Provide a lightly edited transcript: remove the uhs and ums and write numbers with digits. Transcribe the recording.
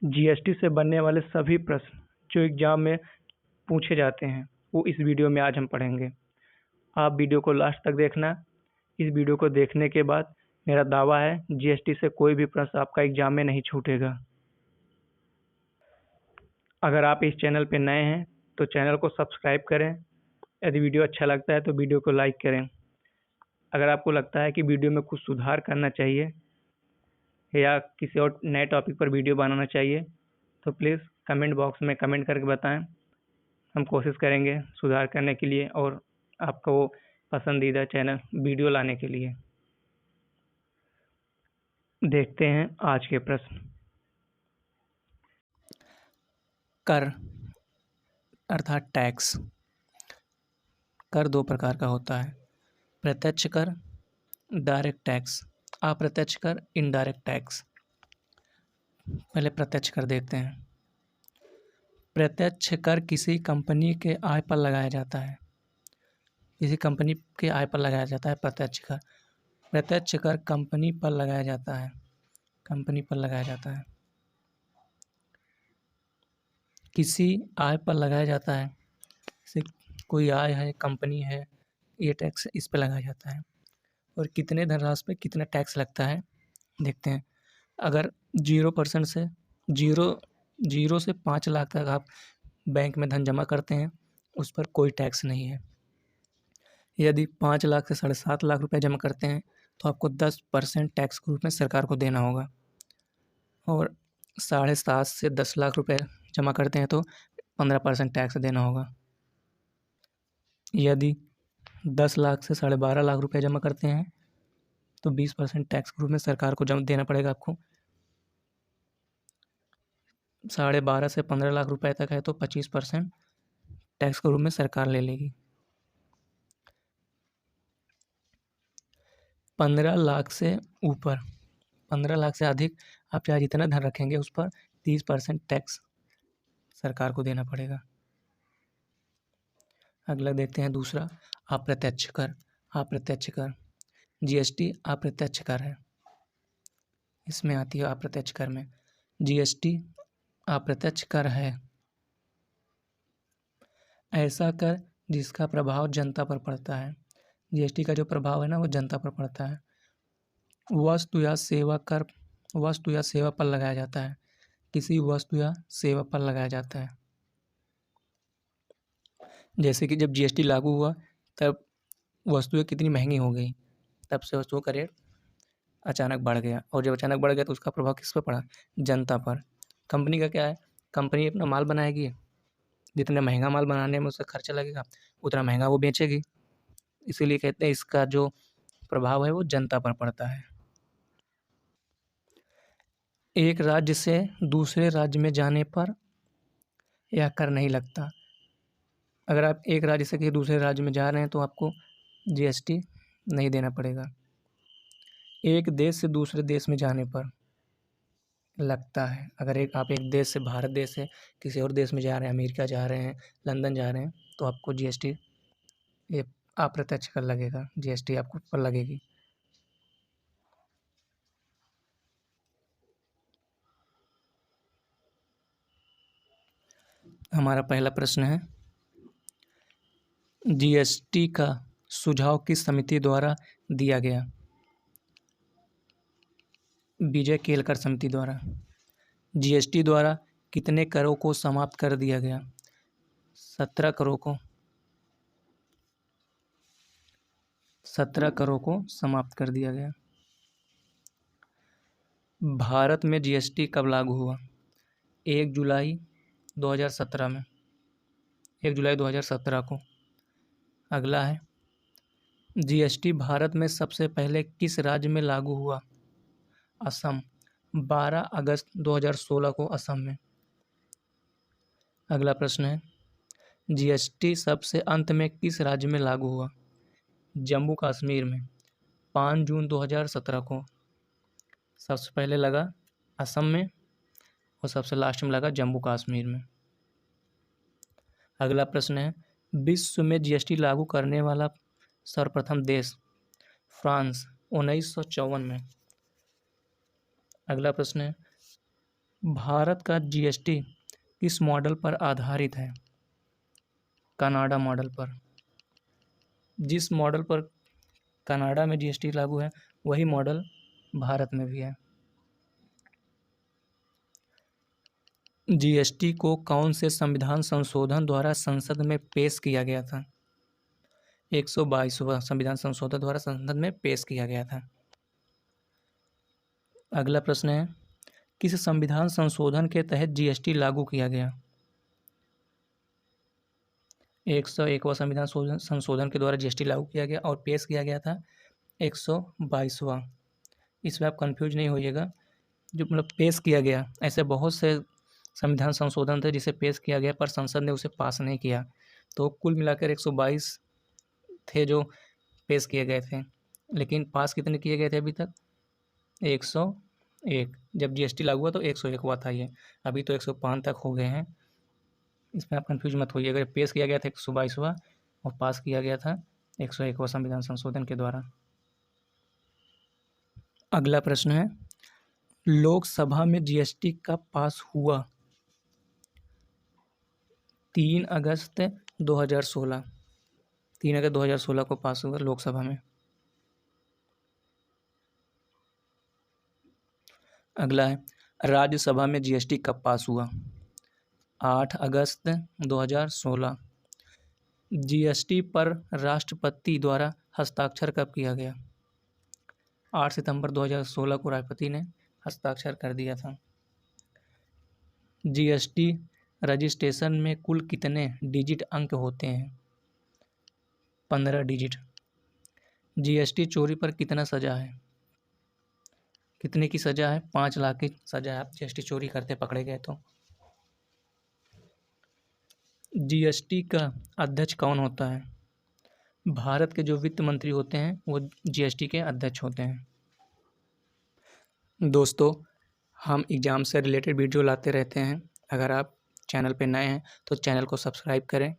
GST से बनने वाले सभी प्रश्न जो एग्जाम में पूछे जाते हैं वो इस वीडियो में आज हम पढ़ेंगे। आप वीडियो को लास्ट तक देखना। इस वीडियो को देखने के बाद मेरा दावा है जीएसटी से कोई भी प्रश्न आपका एग्जाम में नहीं छूटेगा। अगर आप इस चैनल पे नए हैं तो चैनल को सब्सक्राइब करें। यदि वीडियो अच्छा लगता है तो वीडियो को लाइक करें। अगर आपको लगता है कि वीडियो में कुछ सुधार करना चाहिए या किसी और नए टॉपिक पर वीडियो बनाना चाहिए तो प्लीज़ कमेंट बॉक्स में कमेंट करके बताएं। हम कोशिश करेंगे सुधार करने के लिए और आपको पसंदीदा चैनल वीडियो लाने के लिए। देखते हैं आज के प्रश्न। कर अर्थात टैक्स। कर दो प्रकार का होता है, प्रत्यक्ष कर, डायरेक्ट टैक्स, अप्रत्यक्ष कर, इनडायरेक्ट टैक्स। पहले प्रत्यक्ष कर देखते हैं। प्रत्यक्ष कर किसी कंपनी के आय पर लगाया जाता है। किसी कंपनी के आय पर लगाया जाता है प्रत्यक्ष कर। प्रत्यक्ष कर कंपनी पर लगाया जाता है। कंपनी पर लगाया जाता है। किसी आय पर लगाया जाता है। जैसे कोई आय है, कंपनी है, ये टैक्स इस पर लगाया जाता है। और कितने धनराशि पे कितना टैक्स लगता है देखते हैं। अगर 0% से 0 से 5 लाख तक आप बैंक में धन जमा करते हैं उस पर कोई टैक्स नहीं है। यदि 5 लाख से 7.5 लाख रुपए जमा करते हैं तो आपको 10% टैक्स के रूप में सरकार को देना होगा। और 7.5 से 10 लाख रुपए जमा करते हैं तो 15% टैक्स देना होगा। यदि 10 लाख से 12.5 लाख रुपए जमा करते हैं तो 20% टैक्स के रूप में सरकार को जमा देना पड़ेगा आपको। 12.5 से 15 लाख रुपए तक है तो 25% टैक्स के रूप में सरकार ले लेगी। 15 लाख से ऊपर, 15 लाख से अधिक आप चाहे जितना धन रखेंगे उस पर 30% टैक्स सरकार को देना पड़ेगा। अगला देखते हैं दूसरा, अप्रत्यक्ष कर। अप्रत्यक्ष कर, जीएसटी अप्रत्यक्ष कर है, इसमें आती है अप्रत्यक्ष कर में। जीएसटी अप्रत्यक्ष कर है ऐसा कर जिसका प्रभाव जनता पर पड़ता है। जीएसटी का जो प्रभाव है ना वो जनता पर पड़ता है। वस्तु या सेवा कर वस्तु या सेवा पर लगाया जाता है। किसी वस्तु या सेवा पर लगाया जाता है। जैसे कि जब जीएसटी लागू हुआ तब वस्तुएं कितनी महंगी हो गई, तब से वस्तुओं का रेट अचानक बढ़ गया। और जब अचानक बढ़ गया तो उसका प्रभाव किस पर पड़ा? जनता पर। कंपनी का क्या है, कंपनी अपना माल बनाएगी, जितना महंगा माल बनाने में उसका खर्चा लगेगा उतना महंगा वो बेचेगी। इसीलिए कहते हैं इसका जो प्रभाव है वो जनता पर पड़ता है। एक राज्य से दूसरे राज्य में जाने पर यह कर नहीं लगता। अगर आप एक राज्य से किसी दूसरे राज्य में जा रहे हैं तो आपको जीएसटी नहीं देना पड़ेगा। एक देश से दूसरे देश में जाने पर लगता है। अगर आप एक देश से, भारत देश से किसी और देश में जा रहे हैं, अमेरिका जा रहे हैं, लंदन जा रहे हैं, तो आपको जीएसटी, ये अप्रत्यक्ष कर लगेगा, जीएसटी आपको पर लगेगी। हमारा पहला प्रश्न है, जीएसटी का सुझाव किस समिति द्वारा दिया गया? विजय केलकर समिति द्वारा। जीएसटी द्वारा कितने करों को समाप्त कर दिया गया? 17 करों को। 17 करों को समाप्त कर दिया गया। भारत में जीएसटी कब लागू हुआ? 1 जुलाई 2017 में, 1 जुलाई 2017 को। अगला है, जीएसटी भारत में सबसे पहले किस राज्य में लागू हुआ? असम, 12 अगस्त 2016 को असम में। अगला प्रश्न है, जीएसटी सबसे अंत में किस राज्य में लागू हुआ? जम्मू कश्मीर में, 5 जून 2017 को। सबसे पहले लगा असम में और सबसे लास्ट में लगा जम्मू कश्मीर में। अगला प्रश्न है, विश्व में जीएसटी लागू करने वाला सर्वप्रथम देश? फ्रांस, 1954 में। अगला प्रश्न है, भारत का जीएसटी किस मॉडल पर आधारित है? कनाडा मॉडल पर। जिस मॉडल पर कनाडा में जीएसटी लागू है वही मॉडल भारत में भी है। जीएसटी को कौन से संविधान संशोधन द्वारा संसद में पेश किया गया था? 122वां संविधान संशोधन द्वारा संसद में पेश किया गया था। अगला प्रश्न है, किस संविधान संशोधन के तहत जीएसटी लागू किया गया? 101वां संविधान संशोधन के द्वारा जीएसटी लागू किया गया और पेश किया गया था 122वां। इसमें आप कंफ्यूज नहीं होइएगा, जो मतलब पेश किया गया, ऐसे बहुत से संविधान संशोधन थे जिसे पेश किया गया पर संसद ने उसे पास नहीं किया, तो कुल मिलाकर 122 थे जो पेश किए गए थे, लेकिन पास कितने किए गए थे अभी तक? 101। जब जीएसटी लागू हुआ तो 101 हुआ था ये, अभी तो 105 तक हो गए हैं। इसमें आप कंफ्यूज मत होइएगा, पेश किया गया था 122वां और पास किया गया था 101वां संविधान संशोधन के द्वारा। अगला प्रश्न है, लोकसभा में जीएसटी कब पास हुआ? 3 अगस्त 2016। 3 अगस्त 2016 को पास हुआ लोकसभा में। अगला है, राज्यसभा में जीएसटी कब पास हुआ? 8 अगस्त 2016। जीएसटी पर राष्ट्रपति द्वारा हस्ताक्षर कब किया गया? 8 सितंबर 2016 को राष्ट्रपति ने हस्ताक्षर कर दिया था। जीएसटी रजिस्ट्रेशन में कुल कितने डिजिट अंक होते हैं? 15 डिजिट। जीएसटी चोरी पर कितना सजा है? कितने की सजा है? 5 लाख की सजा है, आप जीएसटी चोरी करते पकड़े गए तो। जीएसटी का अध्यक्ष कौन होता है? भारत के जो वित्त मंत्री होते हैं वो जीएसटी के अध्यक्ष होते हैं। दोस्तों, हम एग्ज़ाम से रिलेटेड वीडियो लाते रहते हैं। अगर आप चैनल पे नए हैं तो चैनल को सब्सक्राइब करें